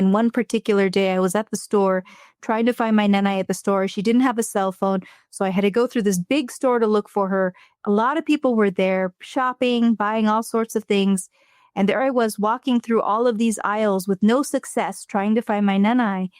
And one particular day, I was at the store trying to find my nanay at the store. She didn't have a cell phone, so I had to go through this big store to look for her. A lot of people were there shopping, buying all sorts of things. And there I was walking through all of these aisles with no success, trying to find my nanay.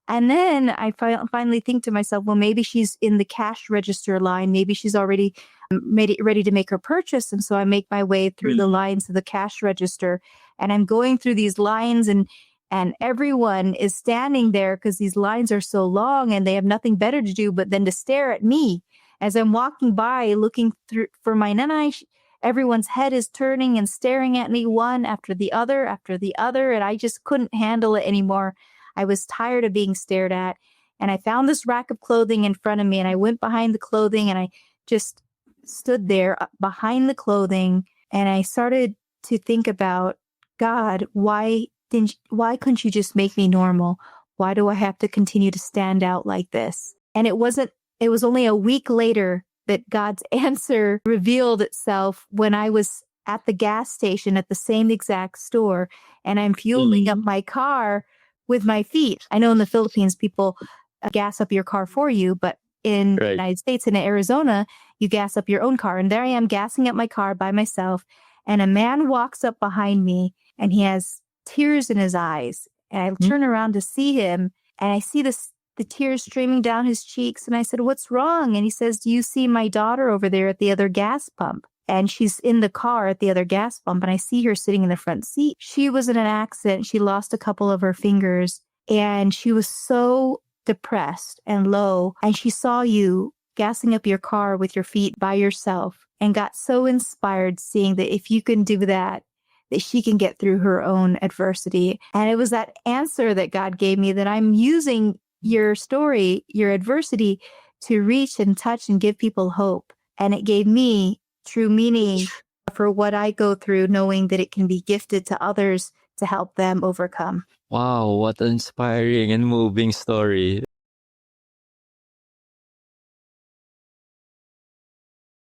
And then I finally think to myself, well, maybe she's in the cash register line. Maybe she's already made it ready to make her purchase. And so I make my way through the lines of the cash register, and I'm going through these lines, and everyone is standing there because these lines are so long and they have nothing better to do but then to stare at me as I'm walking by looking through for my nanay. Everyone's head is turning and staring at me, one after the other, and I just couldn't handle it anymore. I was tired of being stared at, and I found this rack of clothing in front of me, and I went behind the clothing, and I just stood there behind the clothing, and I started to think about, God, why couldn't you just make me normal? Why do I have to continue to stand out like this? And it was only a week later that God's answer revealed itself when I was at the gas station at the same exact store, and I'm fueling up my car with my feet. I know in the Philippines, people gas up your car for you, but in the United States and in Arizona, you gas up your own car. And there I am gassing up my car by myself, and a man walks up behind me, and he has tears in his eyes. And I turn around to see him, and I see the tears streaming down his cheeks. And I said, "What's wrong?" And he says, "Do you see my daughter over there at the other gas pump?" And she's in the car at the other gas pump, and I see her sitting in the front seat. She was in an accident. She lost a couple of her fingers, and she was so depressed and low. And she saw you gassing up your car with your feet by yourself and got so inspired seeing that if you can do that, that she can get through her own adversity. And it was that answer that God gave me, that I'm using your story, your adversity, to reach and touch and give people hope. And it gave me true meaning for what I go through, knowing that it can be gifted to others to help them overcome. Wow, what an inspiring and moving story.